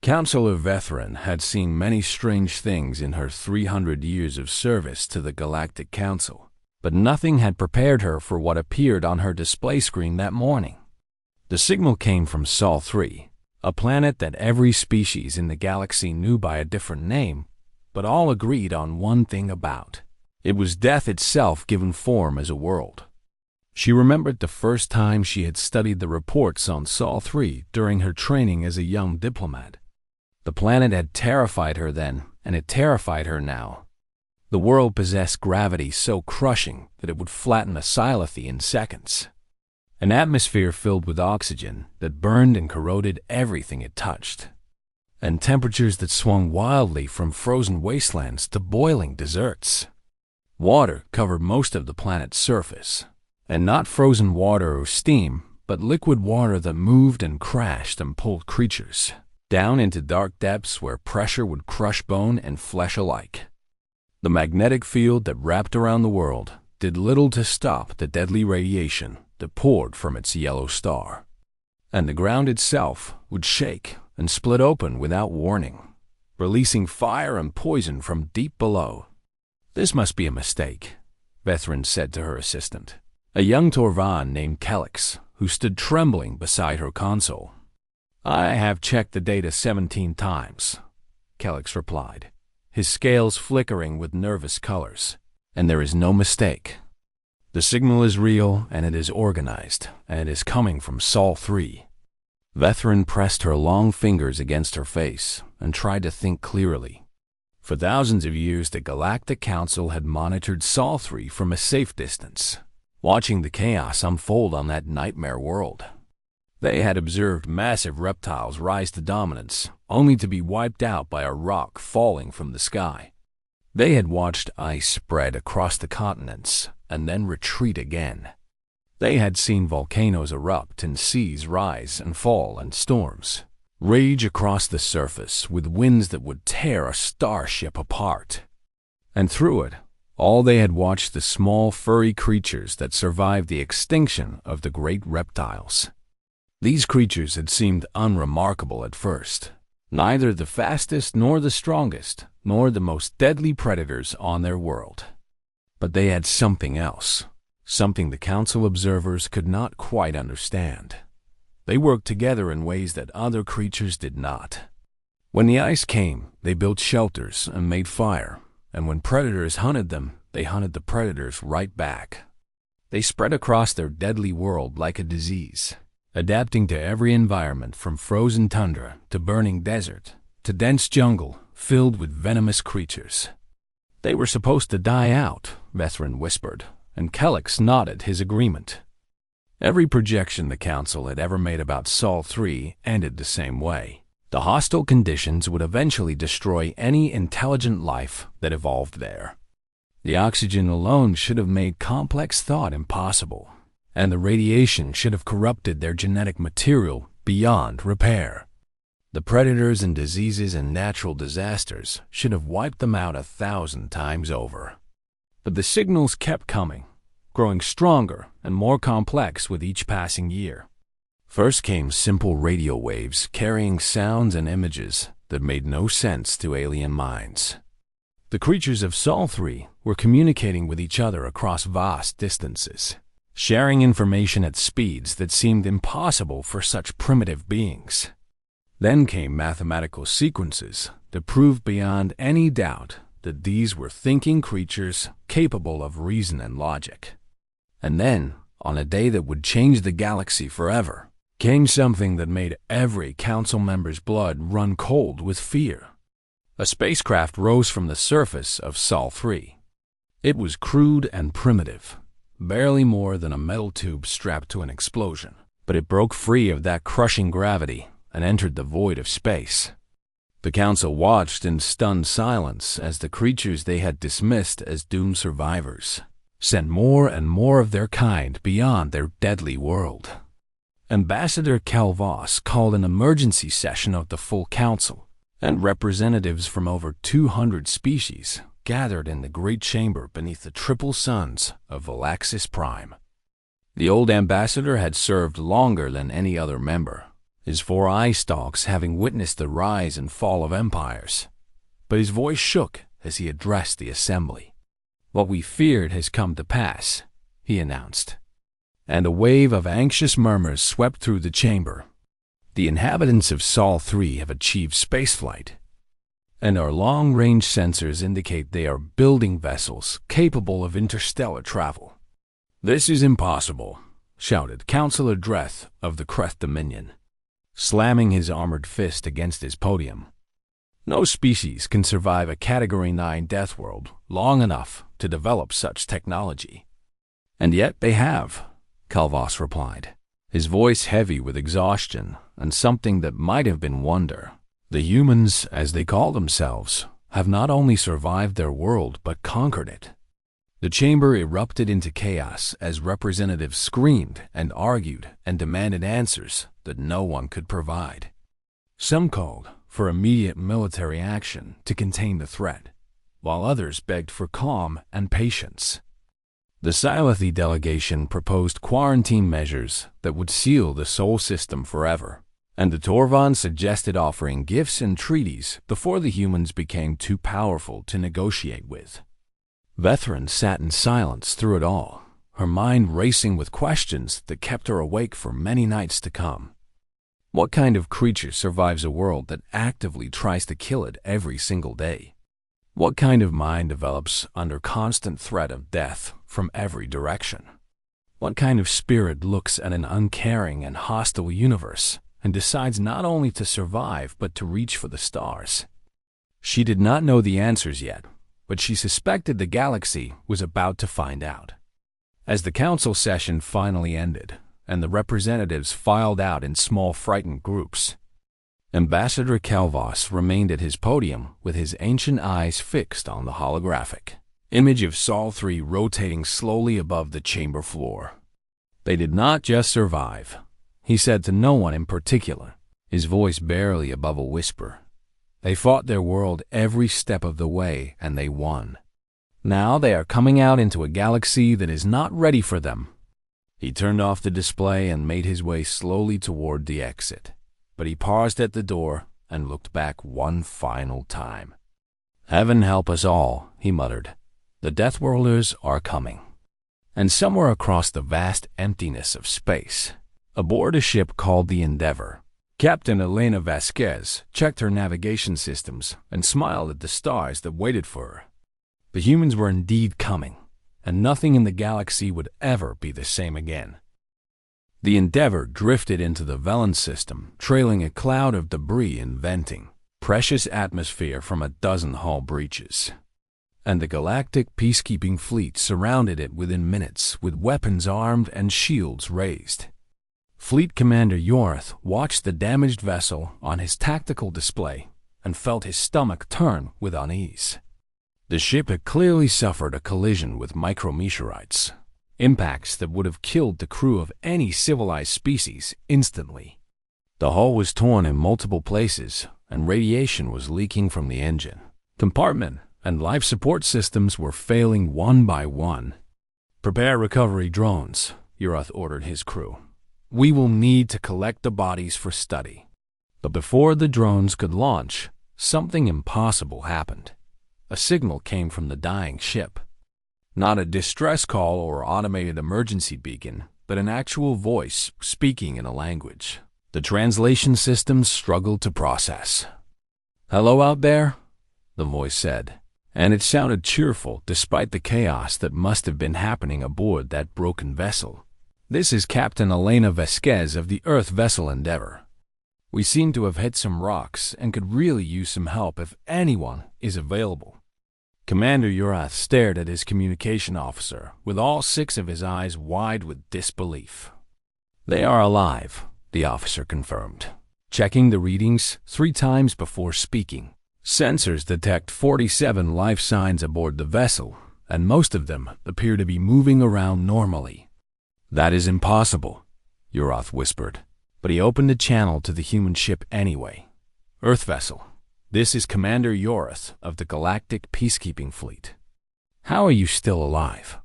Counselor Veteran had seen many strange things in her 300 years of service to the Galactic Council, but nothing had prepared her for what appeared on her display screen that morning. The signal came from Sol 3, a planet that every species in the galaxy knew by a different name, but all agreed on one thing about. It was death itself given form as a world. She remembered the first time she had studied the reports on Sol 3 during her training as a young diplomat. The planet had terrified her then, and it terrified her now. The world possessed gravity so crushing that it would flatten a Scythe in seconds. An atmosphere filled with oxygen that burned and corroded everything it touched. And temperatures that swung wildly from frozen wastelands to boiling deserts. Water covered most of the planet's surface, and not frozen water or steam, but liquid water that moved and crashed and pulled creatures down into dark depths where pressure would crush bone and flesh alike. The magnetic field that wrapped around the world did little to stop the deadly radiation that poured from its yellow star. And the ground itself would shake and split open without warning, releasing fire and poison from deep below. "This must be a mistake," Veteran said to her assistant, a young Torvan named Kelix, who stood trembling beside her console. "I have checked the data 17 times, Kelix replied, his scales flickering with nervous colors, "and there is no mistake. The signal is real, and it is organized, and it is coming from Sol 3. Veteran pressed her long fingers against her face and tried to think clearly. For thousands of years, the Galactic Council had monitored Sol 3 from a safe distance, watching the chaos unfold on that nightmare world. They had observed massive reptiles rise to dominance, only to be wiped out by a rock falling from the sky. They had watched ice spread across the continents and then retreat again. They had seen volcanoes erupt and seas rise and fall and storms rage across the surface with winds that would tear a starship apart. And through it, all they had watched the small furry creatures that survived the extinction of the great reptiles. These creatures had seemed unremarkable at first, neither the fastest nor the strongest, nor the most deadly predators on their world. But they had something else, something the Council observers could not quite understand. They worked together in ways that other creatures did not. When the ice came, they built shelters and made fire, and when predators hunted them, they hunted the predators right back. They spread across their deadly world like a disease, adapting to every environment from frozen tundra to burning desert to dense jungle filled with venomous creatures. They were supposed to die out, Veteran whispered, and Kelix nodded his agreement. Every projection the Council had ever made about Sol 3 ended the same way. The hostile conditions would eventually destroy any intelligent life that evolved there. The oxygen alone should have made complex thought impossible, and the radiation should have corrupted their genetic material beyond repair. The predators and diseases and natural disasters should have wiped them out 1,000 times over. But the signals kept coming, growing stronger and more complex with each passing year. First came simple radio waves carrying sounds and images that made no sense to alien minds. The creatures of Sol 3 were communicating with each other across vast distances, sharing information at speeds that seemed impossible for such primitive beings. Then came mathematical sequences that proved beyond any doubt that these were thinking creatures capable of reason and logic. And then, on a day that would change the galaxy forever, came something that made every Council member's blood run cold with fear. A spacecraft rose from the surface of Sol 3. It was crude and primitive, barely more than a metal tube strapped to an explosion, but it broke free of that crushing gravity and entered the void of space. The Council watched in stunned silence as the creatures they had dismissed as doomed survivors sent more and more of their kind beyond their deadly world. Ambassador Calvas called an emergency session of the full Council, and representatives from over 200 species gathered in the great chamber beneath the triple suns of Valaxis Prime. The old ambassador had served longer than any other member, his four eye stalks having witnessed the rise and fall of empires. But his voice shook as he addressed the assembly. "What we feared has come to pass," he announced. And a wave of anxious murmurs swept through the chamber. "The inhabitants of Sol 3 have achieved spaceflight, and our long-range sensors indicate they are building vessels capable of interstellar travel." "This is impossible," shouted Councillor Dreth of the Creth Dominion, slamming his armored fist against his podium. "No species can survive a Category 9 death world long enough to develop such technology." "And yet they have," Calvas replied, his voice heavy with exhaustion and something that might have been wonder. "The humans, as they call themselves, have not only survived their world but conquered it." The chamber erupted into chaos as representatives screamed and argued and demanded answers that no one could provide. Some called for immediate military action to contain the threat, while others begged for calm and patience. The Scilethi delegation proposed quarantine measures that would seal the Sol system forever, and the Torvan suggested offering gifts and treaties before the humans became too powerful to negotiate with. Vethrin sat in silence through it all, her mind racing with questions that kept her awake for many nights to come. What kind of creature survives a world that actively tries to kill it every single day? What kind of mind develops under constant threat of death from every direction? What kind of spirit looks at an uncaring and hostile universe and decides not only to survive but to reach for the stars? She did not know the answers yet, but she suspected the galaxy was about to find out. As the council session finally ended, and the representatives filed out in small frightened groups, Ambassador Calvas remained at his podium with his ancient eyes fixed on the holographic image of Sol 3 rotating slowly above the chamber floor. "They did not just survive," he said to no one in particular, his voice barely above a whisper. "They fought their world every step of the way, and they won. Now they are coming out into a galaxy that is not ready for them." He turned off the display and made his way slowly toward the exit, but he paused at the door and looked back one final time. "Heaven help us all," he muttered. "The Deathworlders are coming." And somewhere across the vast emptiness of space, aboard a ship called the Endeavor, Captain Elena Vasquez checked her navigation systems and smiled at the stars that waited for her. The humans were indeed coming, and nothing in the galaxy would ever be the same again. The Endeavor drifted into the Velen system, trailing a cloud of debris and venting precious atmosphere from a dozen hull breaches. And the Galactic peacekeeping fleet surrounded it within minutes with weapons armed and shields raised. Fleet Commander Yorth watched the damaged vessel on his tactical display and felt his stomach turn with unease. The ship had clearly suffered a collision with micrometeorites, impacts that would have killed the crew of any civilized species instantly. The hull was torn in multiple places, and radiation was leaking from the engine compartment, and life support systems were failing one by one. "Prepare recovery drones," Yorth ordered his crew. "We will need to collect the bodies for study." But before the drones could launch, something impossible happened. A signal came from the dying ship. Not a distress call or automated emergency beacon, but an actual voice speaking in a language the translation systems struggled to process. "Hello out there," the voice said, and it sounded cheerful despite the chaos that must have been happening aboard that broken vessel. "This is Captain Elena Vasquez of the Earth vessel Endeavor. We seem to have hit some rocks and could really use some help if anyone is available." Commander Urath stared at his communication officer with all 6 of his eyes wide with disbelief. "They are alive," the officer confirmed, checking the readings 3 times before speaking. "Sensors detect 47 life signs aboard the vessel, and most of them appear to be moving around normally." "That is impossible," Urath whispered, but he opened a channel to the human ship anyway. "Earth vessel, this is Commander Yorth of the Galactic Peacekeeping Fleet. How are you still alive?"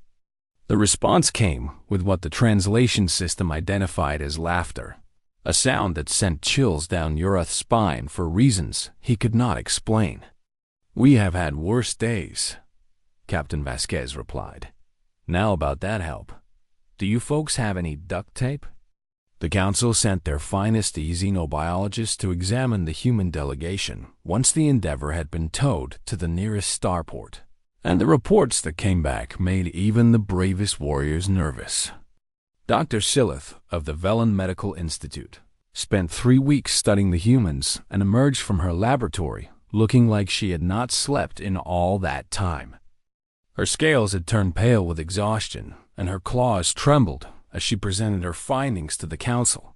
The response came with what the translation system identified as laughter, a sound that sent chills down Urath's spine for reasons he could not explain. "We have had worse days," Captain Vasquez replied. "Now about that help. Do you folks have any duct tape?" The council sent their finest xenobiologists to examine the human delegation once the Endeavor had been towed to the nearest starport, and the reports that came back made even the bravest warriors nervous. Dr. Silith of the Velen Medical Institute spent 3 weeks studying the humans and emerged from her laboratory looking like she had not slept in all that time. Her scales had turned pale with exhaustion, and her claws trembled as she presented her findings to the council.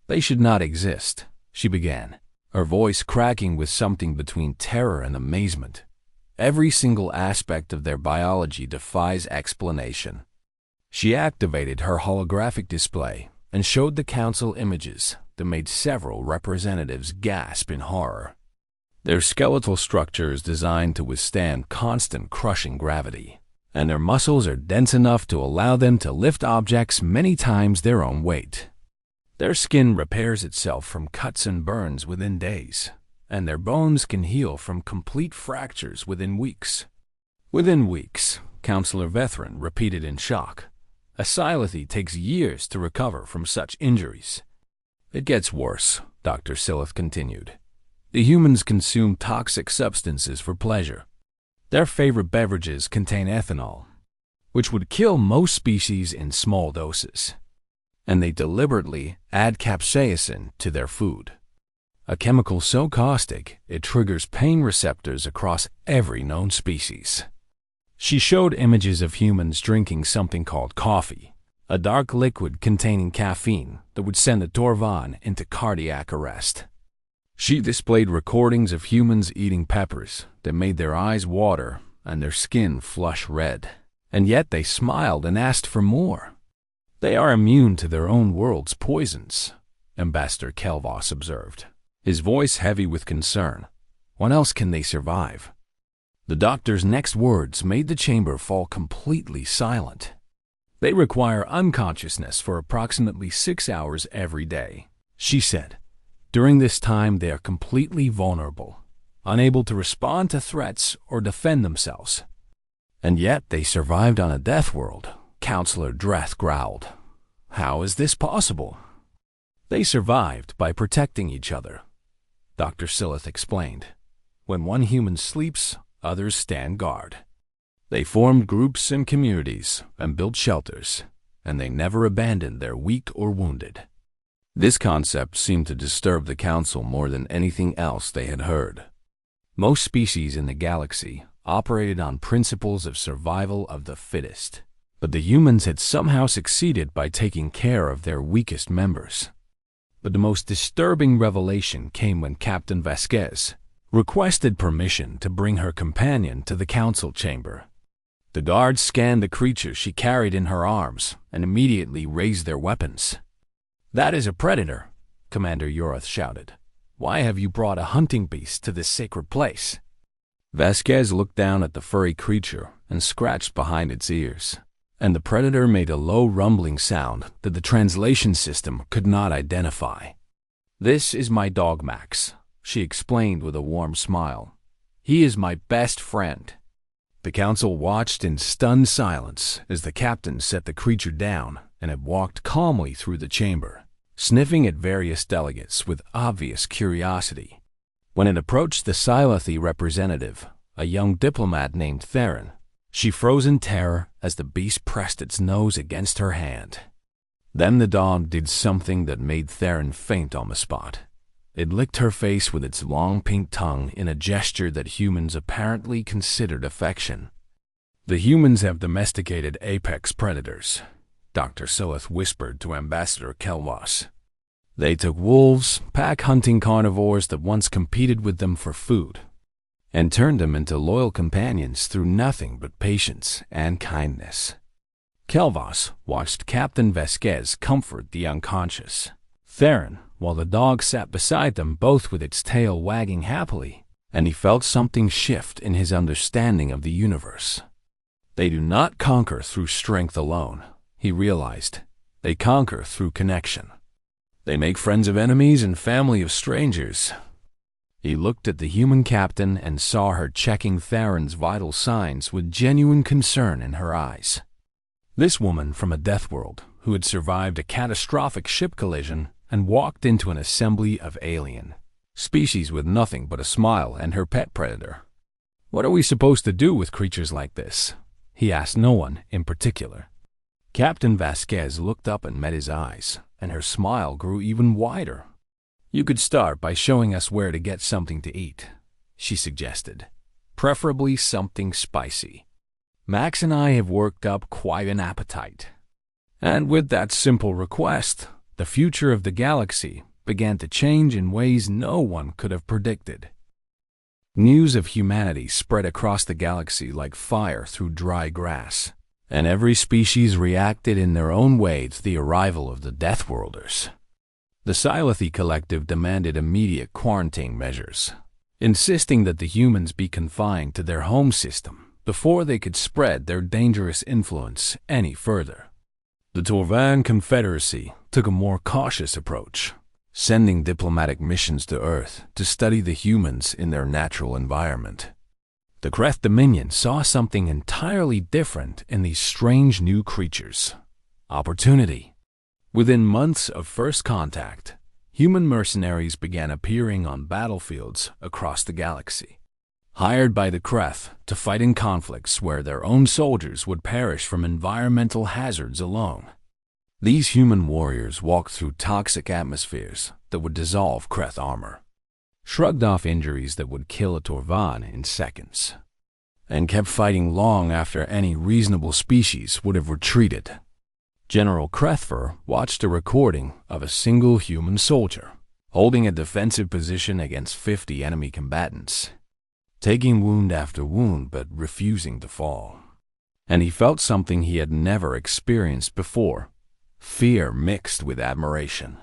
"They should not exist," she began, her voice cracking with something between terror and amazement. "Every single aspect of their biology defies explanation." She activated her holographic display and showed the council images that made several representatives gasp in horror. Their skeletal structure is designed to withstand constant crushing gravity, and their muscles are dense enough to allow them to lift objects many times their own weight. Their skin repairs itself from cuts and burns within days, and their bones can heal from complete fractures within weeks. "Within weeks," Counselor Vethrin repeated in shock. "A Silithy takes years to recover from such injuries." "It gets worse," Dr. Silith continued. "The humans consume toxic substances for pleasure. Their favorite beverages contain ethanol, which would kill most species in small doses. And they deliberately add capsaicin to their food, a chemical so caustic it triggers pain receptors across every known species." She showed images of humans drinking something called coffee, a dark liquid containing caffeine that would send a Torvan into cardiac arrest. She displayed recordings of humans eating peppers that made their eyes water and their skin flush red, and yet they smiled and asked for more. "They are immune to their own world's poisons," Ambassador Kelvos observed, his voice heavy with concern. "When else can they survive?" The doctor's next words made the chamber fall completely silent. "They require unconsciousness for approximately 6 hours every day," she said. "During this time, they are completely vulnerable, unable to respond to threats or defend themselves." "And yet they survived on a death world," Counselor Dreth growled. "How is this possible?" "They survived by protecting each other," Dr. Silith explained. "When one human sleeps, others stand guard. They formed groups and communities and built shelters, and they never abandoned their weak or wounded." This concept seemed to disturb the council more than anything else they had heard. Most species in the galaxy operated on principles of survival of the fittest, but the humans had somehow succeeded by taking care of their weakest members. But the most disturbing revelation came when Captain Vasquez requested permission to bring her companion to the council chamber. The guards scanned the creature she carried in her arms and immediately raised their weapons. "That is a predator," Commander Urath shouted. "Why have you brought a hunting beast to this sacred place?" Vasquez looked down at the furry creature and scratched behind its ears, and the predator made a low rumbling sound that the translation system could not identify. "This is my dog Max," she explained with a warm smile. "He is my best friend." The council watched in stunned silence as the captain set the creature down and had walked calmly through the chamber, sniffing at various delegates with obvious curiosity. When it approached the Silithy representative, a young diplomat named Theron, she froze in terror as the beast pressed its nose against her hand. Then the dog did something that made Theron faint on the spot. It licked her face with its long pink tongue in a gesture that humans apparently considered affection. "The humans have domesticated apex predators," Dr. Silith whispered to Ambassador Kelvos. "They took wolves, pack-hunting carnivores that once competed with them for food, and turned them into loyal companions through nothing but patience and kindness." Kelvos watched Captain Vasquez comfort the unconscious Theron while the dog sat beside them, both with its tail wagging happily, and he felt something shift in his understanding of the universe. They do not conquer through strength alone, he realized. They conquer through connection. They make friends of enemies and family of strangers. He looked at the human captain and saw her checking Theron's vital signs with genuine concern in her eyes. This woman from a Deathworld, who had survived a catastrophic ship collision and walked into an assembly of alien species with nothing but a smile and her pet predator. What are we supposed to do with creatures like this? He asked no one in particular. Captain Vasquez looked up and met his eyes, and her smile grew even wider. You could start by showing us where to get something to eat, she suggested. Preferably something spicy. Max and I have worked up quite an appetite. And with that simple request, the future of the galaxy began to change in ways no one could have predicted. News of humanity spread across the galaxy like fire through dry grass, and every species reacted in their own way to the arrival of the Deathworlders. The Sci-Fi Collective demanded immediate quarantine measures, insisting that the humans be confined to their home system before they could spread their dangerous influence any further. The Torvan Confederacy took a more cautious approach, sending diplomatic missions to Earth to study the humans in their natural environment. The Kreth Dominion saw something entirely different in these strange new creatures. Opportunity. Within months of first contact, human mercenaries began appearing on battlefields across the galaxy, hired by the Kreth to fight in conflicts where their own soldiers would perish from environmental hazards alone. These human warriors walked through toxic atmospheres that would dissolve Kreth armor, shrugged off injuries that would kill a Torvan in seconds, and kept fighting long after any reasonable species would have retreated. General Krethfer watched a recording of a single human soldier, holding a defensive position against 50 enemy combatants, taking wound after wound but refusing to fall. And he felt something he had never experienced before, fear mixed with admiration.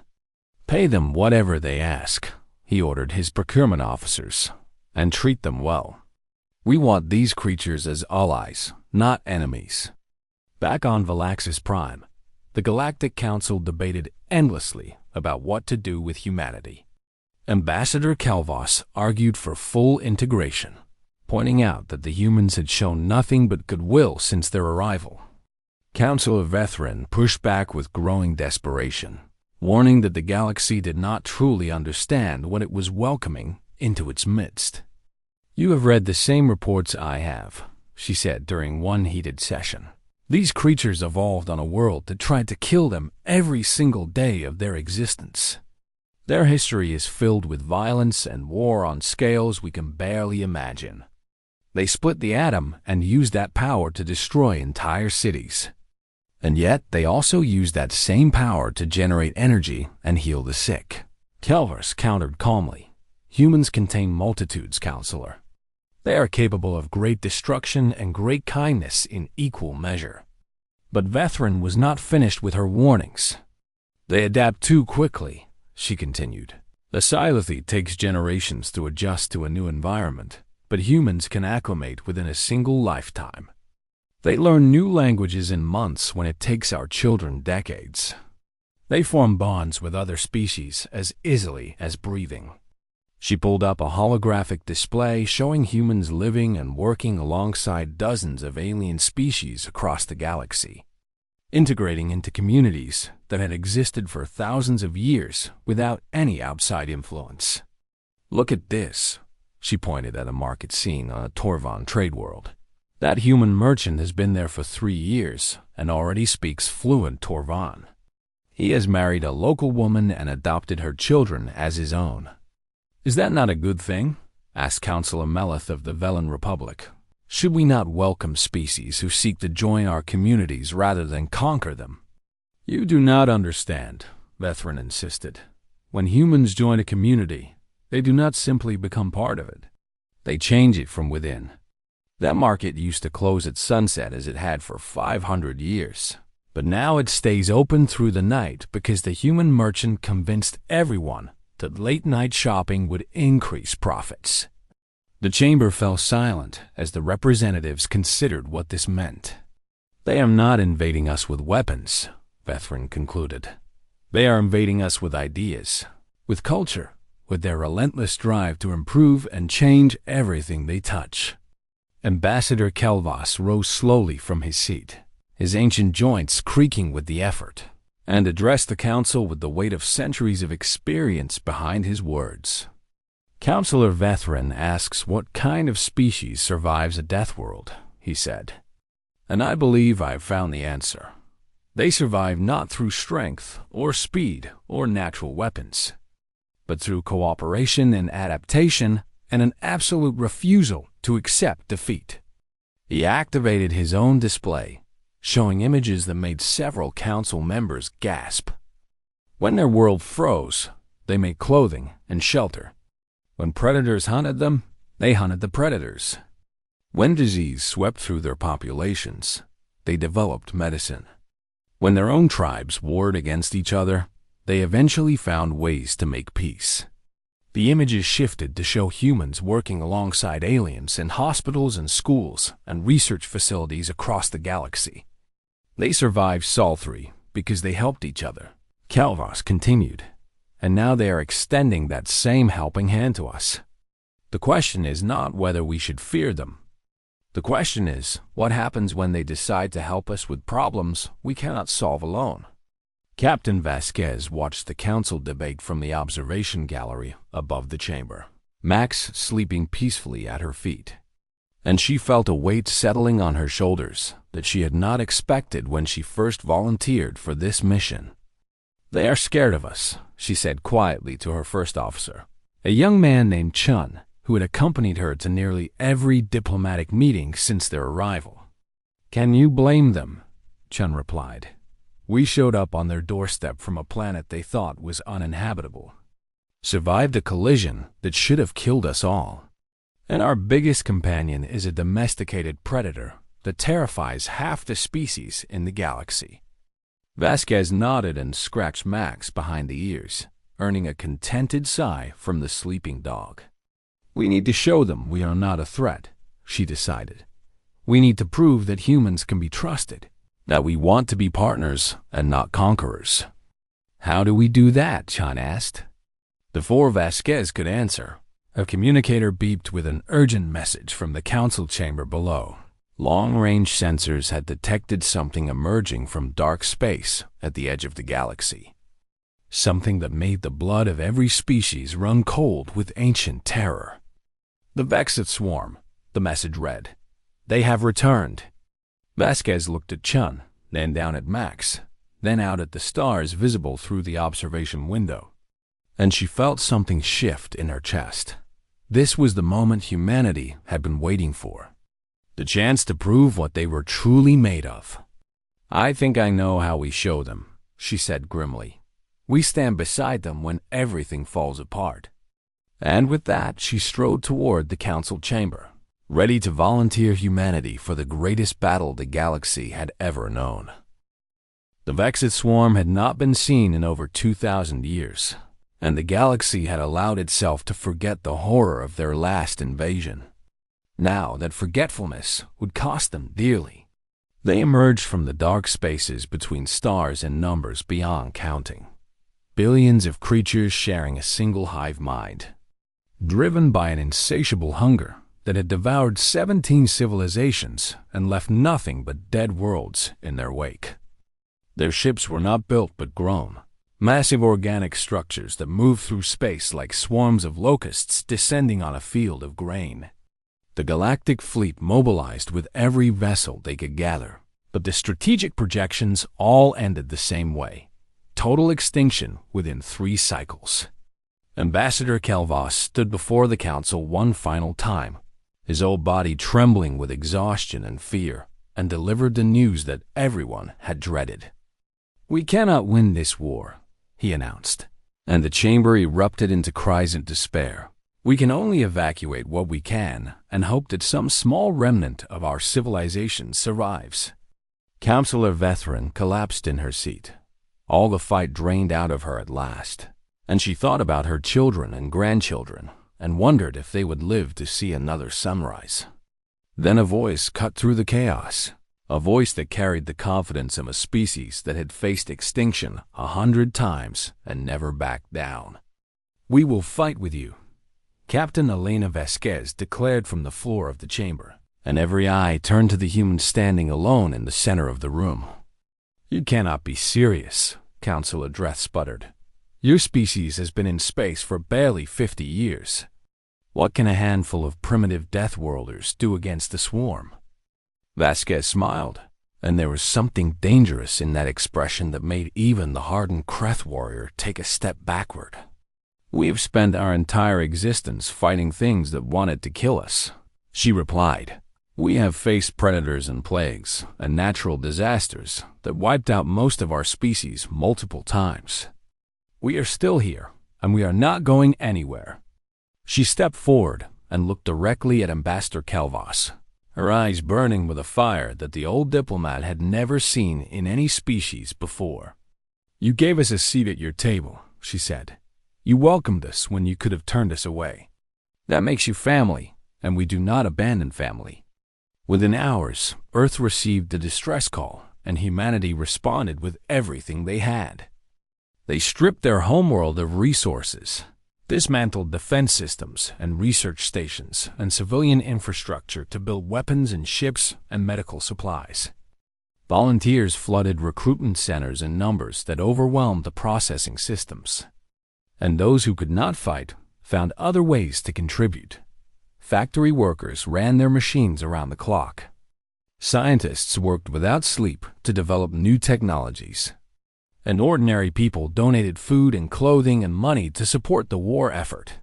Pay them whatever they ask, he ordered his procurement officers, and treat them well. We want these creatures as allies, not enemies. Back on Valaxis Prime, the Galactic Council debated endlessly about what to do with humanity. Ambassador Calvas argued for full integration, pointing out that the humans had shown nothing but goodwill since their arrival. Council of Vethrin pushed back with growing desperation, warning that the galaxy did not truly understand what it was welcoming into its midst. You have read the same reports I have, she said during one heated session. These creatures evolved on a world that tried to kill them every single day of their existence. Their history is filled with violence and war on scales we can barely imagine. They split the atom and used that power to destroy entire cities. And yet they also used that same power to generate energy and heal the sick. Kelvers countered calmly. Humans contain multitudes, Counselor. They are capable of great destruction and great kindness in equal measure. But Vethrin was not finished with her warnings. They adapt too quickly, she continued. The Sci-Fi takes generations to adjust to a new environment, but humans can acclimate within a single lifetime. They learn new languages in months when it takes our children decades. They form bonds with other species as easily as breathing. She pulled up a holographic display showing humans living and working alongside dozens of alien species across the galaxy, integrating into communities that had existed for thousands of years without any outside influence. Look at this, she pointed at a market scene on a Torvan trade world. That human merchant has been there for 3 years and already speaks fluent Torvan. He has married a local woman and adopted her children as his own. Is that not a good thing? Asked Councillor Meleth of the Velen Republic. Should we not welcome species who seek to join our communities rather than conquer them? You do not understand, Vethrin insisted. When humans join a community, they do not simply become part of it. They change it from within. That market used to close at sunset as it had for 500 years. But now it stays open through the night because the human merchant convinced everyone that late-night shopping would increase profits. The chamber fell silent as the representatives considered what this meant. They are not invading us with weapons, Vethrin concluded. They are invading us with ideas, with culture, with their relentless drive to improve and change everything they touch. Ambassador Kelvas rose slowly from his seat, his ancient joints creaking with the effort, and addressed the council with the weight of centuries of experience behind his words. Counselor Vethrin asks what kind of species survives a death world, he said. And I believe I've found the answer. They survive not through strength or speed or natural weapons, but through cooperation and adaptation and an absolute refusal to accept defeat. He activated his own display, showing images that made several council members gasp. When their world froze, they made clothing and shelter. When predators hunted them, they hunted the predators. When disease swept through their populations, they developed medicine. When their own tribes warred against each other, they eventually found ways to make peace. The images shifted to show humans working alongside aliens in hospitals and schools and research facilities across the galaxy. They survived Sol-3 because they helped each other, Kelvas continued, and now they are extending that same helping hand to us. The question is not whether we should fear them. The question is, what happens when they decide to help us with problems we cannot solve alone? Captain Vasquez watched the council debate from the observation gallery above the chamber, Max sleeping peacefully at her feet. And she felt a weight settling on her shoulders that she had not expected when she first volunteered for this mission. They are scared of us, she said quietly to her first officer, a young man named Chun, who had accompanied her to nearly every diplomatic meeting since their arrival. Can you blame them? Chun replied. We showed up on their doorstep from a planet they thought was uninhabitable, survived a collision that should have killed us all. And our biggest companion is a domesticated predator that terrifies half the species in the galaxy. Vasquez nodded and scratched Max behind the ears, earning a contented sigh from the sleeping dog. We need to show them we are not a threat, she decided. We need to prove that humans can be trusted, that we want to be partners and not conquerors. How do we do that? Chun asked. Before Vasquez could answer, a communicator beeped with an urgent message from the council chamber below. Long-range sensors had detected something emerging from dark space at the edge of the galaxy. Something that made the blood of every species run cold with ancient terror. The Vexed Swarm, the message read. They have returned. Vasquez looked at Chun, then down at Max, then out at the stars visible through the observation window. And she felt something shift in her chest. This was the moment humanity had been waiting for. The chance to prove what they were truly made of. I think I know how we show them, she said grimly. We stand beside them when everything falls apart. And with that, she strode toward the council chamber, ready to volunteer humanity for the greatest battle the galaxy had ever known. The Vexed Swarm had not been seen in over 2,000 years, and the galaxy had allowed itself to forget the horror of their last invasion. Now that forgetfulness would cost them dearly. They emerged from the dark spaces between stars and numbers beyond counting. Billions of creatures sharing a single hive mind, driven by an insatiable hunger that had devoured 17 civilizations and left nothing but dead worlds in their wake. Their ships were not built but grown, massive organic structures that moved through space like swarms of locusts descending on a field of grain. The galactic fleet mobilized with every vessel they could gather, but the strategic projections all ended the same way. Total extinction within 3 cycles. Ambassador Kelvas stood before the council one final time, his whole body trembling with exhaustion and fear, and delivered the news that everyone had dreaded. We cannot win this war, he announced, and the chamber erupted into cries of despair. We can only evacuate what we can and hope that some small remnant of our civilization survives. Counselor Vethrin collapsed in her seat. All the fight drained out of her at last, and she thought about her children and grandchildren and wondered if they would live to see another sunrise. Then a voice cut through the chaos, a voice that carried the confidence of a species that had faced extinction 100 times and never backed down. "We will fight with you," Captain Elena Vasquez declared from the floor of the chamber, and every eye turned to the human standing alone in the center of the room. "You cannot be serious," Counselor Dreth sputtered. "Your species has been in space for barely 50 years. What can a handful of primitive Deathworlders do against the swarm?" Vasquez smiled, and there was something dangerous in that expression that made even the hardened Kreth warrior take a step backward. "We have spent our entire existence fighting things that wanted to kill us," she replied. "We have faced predators and plagues and natural disasters that wiped out most of our species multiple times. We are still here, and we are not going anywhere." She stepped forward and looked directly at Ambassador Calvas, her eyes burning with a fire that the old diplomat had never seen in any species before. "You gave us a seat at your table," she said. "You welcomed us when you could have turned us away. That makes you family, and we do not abandon family." Within hours, Earth received a distress call, and humanity responded with everything they had. They stripped their homeworld of resources, dismantled defense systems and research stations and civilian infrastructure to build weapons and ships and medical supplies. Volunteers flooded recruitment centers in numbers that overwhelmed the processing systems. And those who could not fight found other ways to contribute. Factory workers ran their machines around the clock. Scientists worked without sleep to develop new technologies. And ordinary people donated food and clothing and money to support the war effort.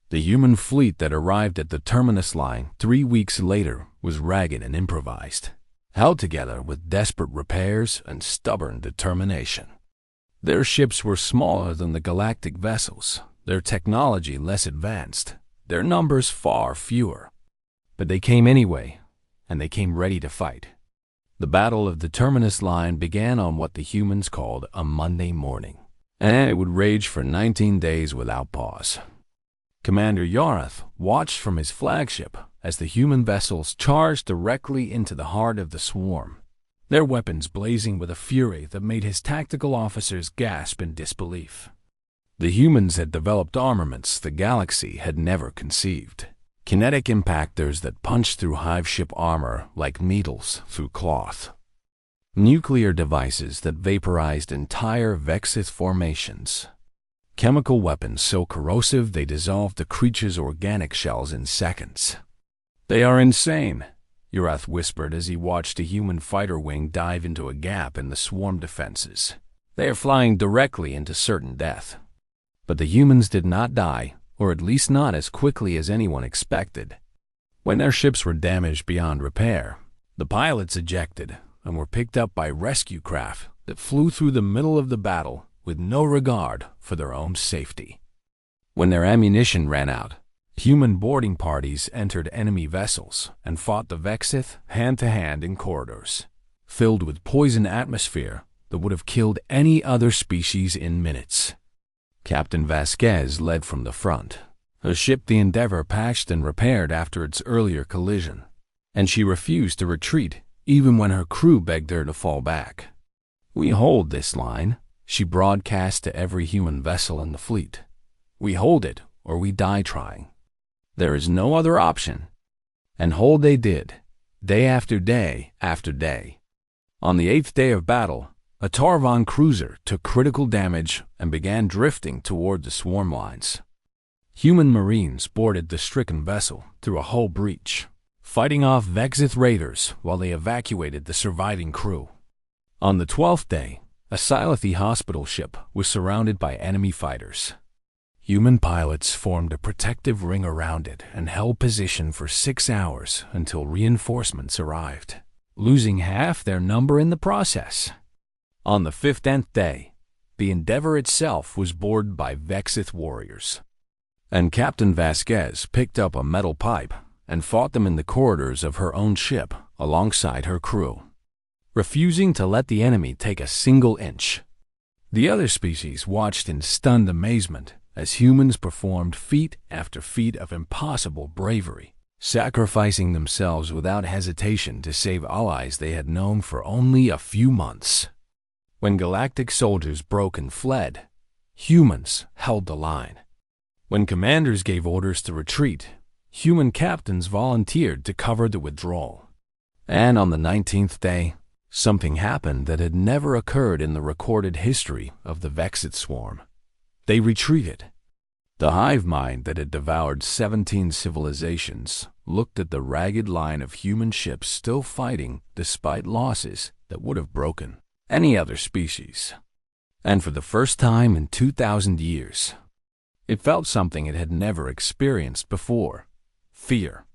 The human fleet that arrived at the terminus line 3 weeks later was ragged and improvised, held together with desperate repairs and stubborn determination. Their ships were smaller than the galactic vessels, their technology less advanced, their numbers far fewer. But they came anyway, and they came ready to fight. The Battle of the Terminus Line began on what the humans called a Monday morning, and it would rage for 19 days without pause. Commander Yarath watched from his flagship as the human vessels charged directly into the heart of the swarm, their weapons blazing with a fury that made his tactical officers gasp in disbelief. The humans had developed armaments the galaxy had never conceived. Kinetic impactors that punched through hive ship armor like needles through cloth. Nuclear devices that vaporized entire Vexith formations. Chemical weapons so corrosive they dissolved the creature's organic shells in seconds. "They are insane," Urath whispered as he watched a human fighter wing dive into a gap in the swarm defenses. "They are flying directly into certain death." But the humans did not die, or at least not as quickly as anyone expected. When their ships were damaged beyond repair, the pilots ejected and were picked up by rescue craft that flew through the middle of the battle with no regard for their own safety. When their ammunition ran out, human boarding parties entered enemy vessels and fought the Vexith hand-to-hand in corridors, filled with poison atmosphere that would have killed any other species in minutes. Captain Vasquez led from the front. Her ship, the Endeavor, patched and repaired after its earlier collision, and she refused to retreat even when her crew begged her to fall back. "We hold this line," she broadcast to every human vessel in the fleet. "We hold it, or we die trying. There is no other option." And hold they did, day after day after day. On the 8th day of battle, a Tarvon cruiser took critical damage and began drifting toward the swarm lines. Human marines boarded the stricken vessel through a hull breach, fighting off Vexith raiders while they evacuated the surviving crew. On the 12th day, a Scilethi hospital ship was surrounded by enemy fighters. Human pilots formed a protective ring around it and held position for 6 hours until reinforcements arrived, losing half their number in the process. On the 15th day, the Endeavor itself was boarded by Vexith warriors, and Captain Vasquez picked up a metal pipe and fought them in the corridors of her own ship alongside her crew, refusing to let the enemy take a single inch. The other species watched in stunned amazement as humans performed feat after feat of impossible bravery, sacrificing themselves without hesitation to save allies they had known for only a few months. When galactic soldiers broke and fled, humans held the line. When commanders gave orders to retreat, human captains volunteered to cover the withdrawal. And on the 19th day, something happened that had never occurred in the recorded history of the Vexit swarm. They retreated. The hive mind that had devoured 17 civilizations looked at the ragged line of human ships still fighting despite losses that would have broken any other species. And for the first time in 2,000 years, it felt something it had never experienced before: fear.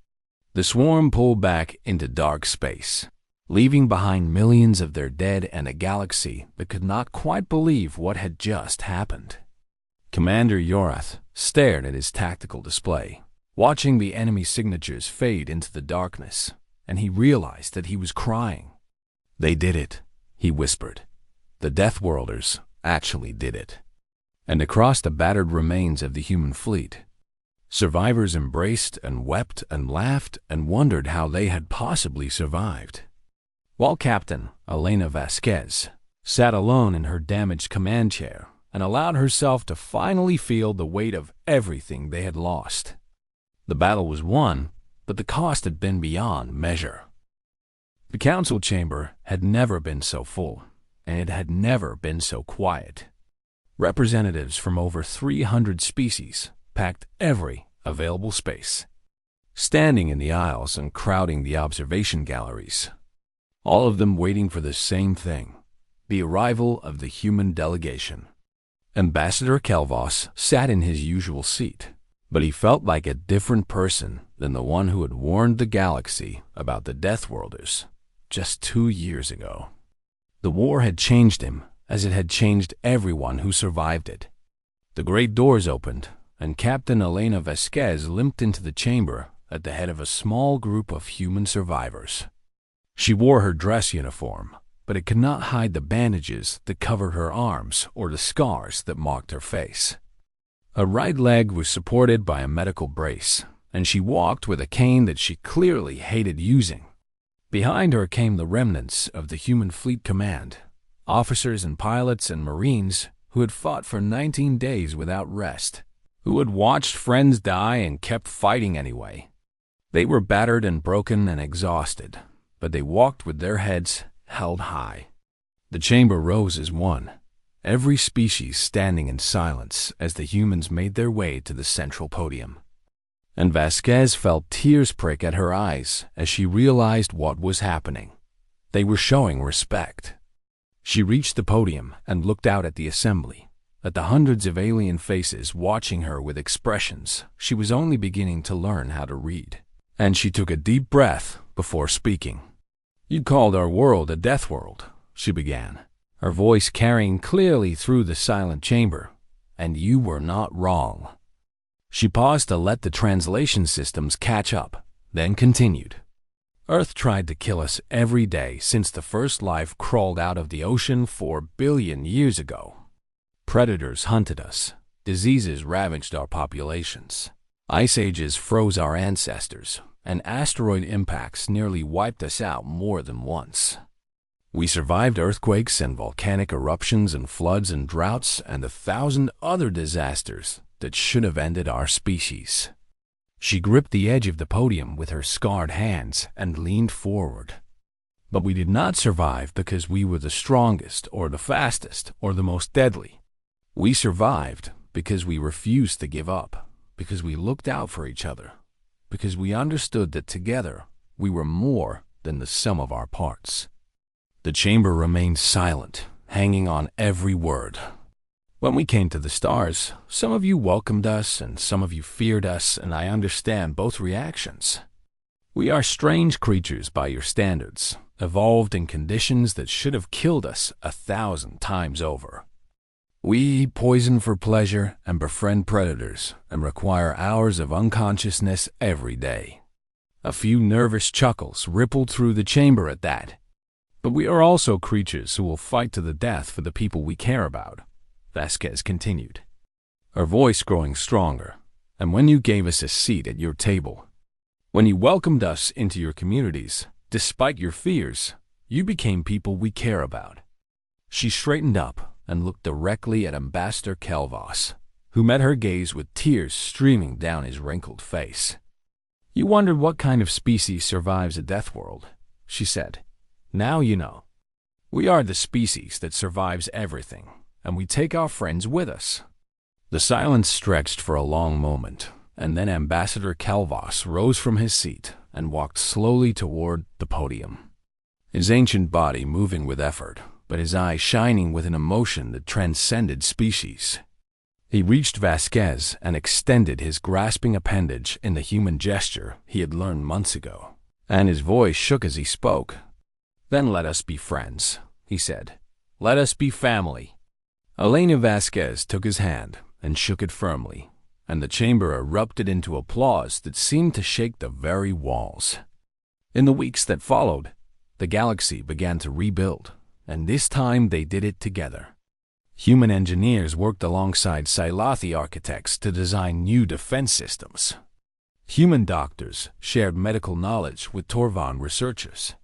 The swarm pulled back into dark space, leaving behind millions of their dead and a galaxy that could not quite believe what had just happened. Commander Yorath stared at his tactical display, watching the enemy signatures fade into the darkness, and he realized that he was crying. "They did it," he whispered. "The Deathworlders actually did it." And across the battered remains of the human fleet, survivors embraced and wept and laughed and wondered how they had possibly survived. While Captain Elena Vasquez sat alone in her damaged command chair and allowed herself to finally feel the weight of everything they had lost. The battle was won, but the cost had been beyond measure. The council chamber had never been so full, and it had never been so quiet. Representatives from over 300 species packed every available space, standing in the aisles and crowding the observation galleries, all of them waiting for the same thing: the arrival of the human delegation. Ambassador Kelvos sat in his usual seat, but he felt like a different person than the one who had warned the galaxy about the Deathworlders just 2 years ago. The war had changed him, as it had changed everyone who survived it. The great doors opened, and Captain Elena Vasquez limped into the chamber at the head of a small group of human survivors. She wore her dress uniform, but it could not hide the bandages that covered her arms or the scars that marked her face. Her right leg was supported by a medical brace, and she walked with a cane that she clearly hated using. Behind her came the remnants of the human fleet command, officers and pilots and marines who had fought for 19 days without rest, who had watched friends die and kept fighting anyway. They were battered and broken and exhausted, but they walked with their heads held high. The chamber rose as one, every species standing in silence as the humans made their way to the central podium. And Vasquez felt tears prick at her eyes as she realized what was happening. They were showing respect. She reached the podium and looked out at the assembly, at the hundreds of alien faces watching her with expressions she was only beginning to learn how to read. And she took a deep breath before speaking. "You called our world a death world," she began, her voice carrying clearly through the silent chamber, "and you were not wrong." She paused to let the translation systems catch up, then continued. "Earth tried to kill us every day since the first life crawled out of the ocean 4 billion years ago. Predators hunted us, diseases ravaged our populations, ice ages froze our ancestors, and asteroid impacts nearly wiped us out more than once. We survived earthquakes and volcanic eruptions and floods and droughts and 1,000 other disasters that should have ended our species." She gripped the edge of the podium with her scarred hands and leaned forward. "But we did not survive because we were the strongest or the fastest or the most deadly. We survived because we refused to give up, because we looked out for each other, because we understood that together we were more than the sum of our parts." The chamber remained silent, hanging on every word. "When we came to the stars, some of you welcomed us and some of you feared us, and I understand both reactions. We are strange creatures by your standards, evolved in conditions that should have killed us 1,000 times over. We poison for pleasure and befriend predators and require hours of unconsciousness every day." A few nervous chuckles rippled through the chamber at that. "But we are also creatures who will fight to the death for the people we care about," Vasquez continued, her voice growing stronger. "And when you gave us a seat at your table, When you welcomed us into your communities, despite your fears, you became people we care about." She straightened up and looked directly at Ambassador Kelvos, who met her gaze with tears streaming down his wrinkled face. "You wondered what kind of species survives a death world," she said. "Now you know. We are the species that survives everything, and we take our friends with us." The silence stretched for a long moment, and then Ambassador Kelvos rose from his seat and walked slowly toward the podium, his ancient body moving with effort, but his eyes shining with an emotion that transcended species. He reached Vasquez and extended his grasping appendage in the human gesture he had learned months ago, and his voice shook as he spoke. "Then let us be friends," he said. "Let us be family." Elena Vasquez took his hand and shook it firmly, and the chamber erupted into applause that seemed to shake the very walls. In the weeks that followed, the galaxy began to rebuild, and this time they did it together. Human engineers worked alongside Silathi architects to design new defense systems. Human doctors shared medical knowledge with Torvan researchers.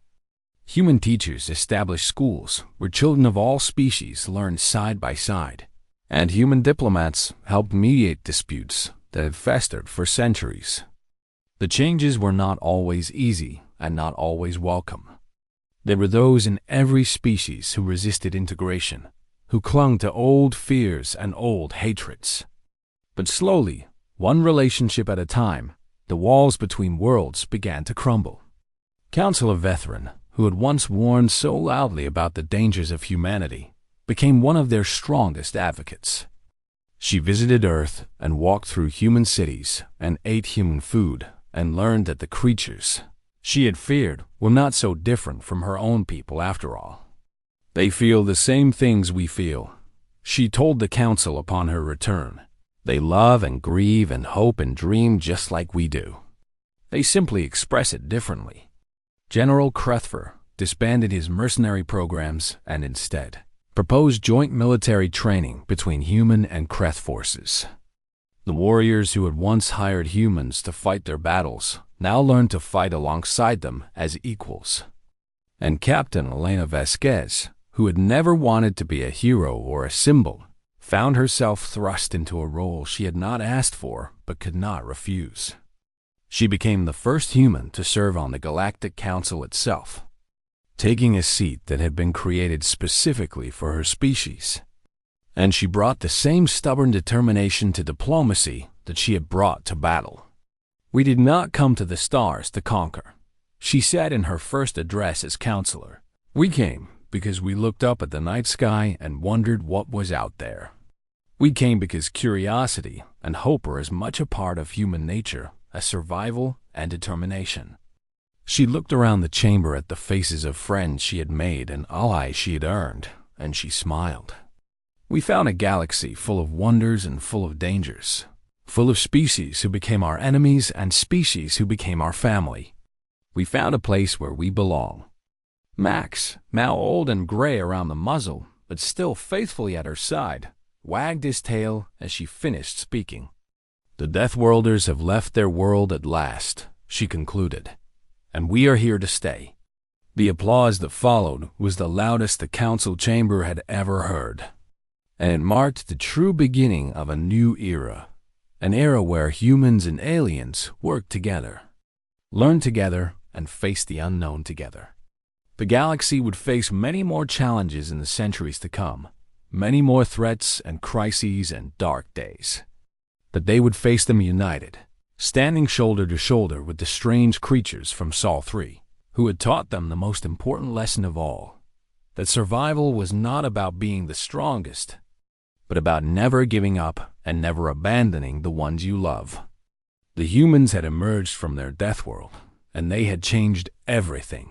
Human teachers established schools where children of all species learned side by side, and human diplomats helped mediate disputes that had festered for centuries. The changes were not always easy and not always welcome. There were those in every species who resisted integration, who clung to old fears and old hatreds. But slowly, one relationship at a time, the walls between worlds began to crumble. Councilor Veteran, who had once warned so loudly about the dangers of humanity, became one of their strongest advocates. She visited Earth and walked through human cities and ate human food and learned that the creatures she had feared were not so different from her own people after all. "They feel the same things we feel," she told the council upon her return. "They love and grieve and hope and dream just like we do. They simply express it differently." General Krethfer disbanded his mercenary programs and instead proposed joint military training between human and Kreth forces. The warriors who had once hired humans to fight their battles now learned to fight alongside them as equals. And Captain Elena Vasquez, who had never wanted to be a hero or a symbol, found herself thrust into a role she had not asked for but could not refuse. She became the first human to serve on the Galactic Council itself, taking a seat that had been created specifically for her species. And she brought the same stubborn determination to diplomacy that she had brought to battle. "We did not come to the stars to conquer," she said in her first address as counselor. "We came because we looked up at the night sky and wondered what was out there. We came because curiosity and hope are as much a part of human nature as survival and determination." She looked around the chamber at the faces of friends she had made and allies she had earned, and she smiled. "We found a galaxy full of wonders and full of dangers, full of species who became our enemies and species who became our family. We found a place where we belong." Max, now old and gray around the muzzle, but still faithfully at her side, wagged his tail as she finished speaking. "The Deathworlders have left their world at last," she concluded, "and we are here to stay." The applause that followed was the loudest the council chamber had ever heard, and it marked the true beginning of a new era, an era where humans and aliens worked together, learned together, and faced the unknown together. The galaxy would face many more challenges in the centuries to come, many more threats and crises and dark days. But they would face them united, standing shoulder to shoulder with the strange creatures from Sol 3, who had taught them the most important lesson of all, that survival was not about being the strongest, but about never giving up and never abandoning the ones you love. The humans had emerged from their death world, and they had changed everything.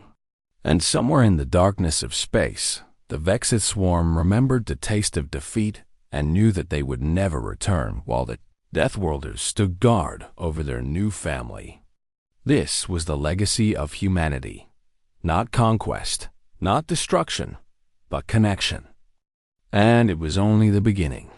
And somewhere in the darkness of space, the Vexith swarm remembered the taste of defeat and knew that they would never return while the Deathworlders stood guard over their new family. This was the legacy of humanity. Not conquest, not destruction, but connection. And it was only the beginning.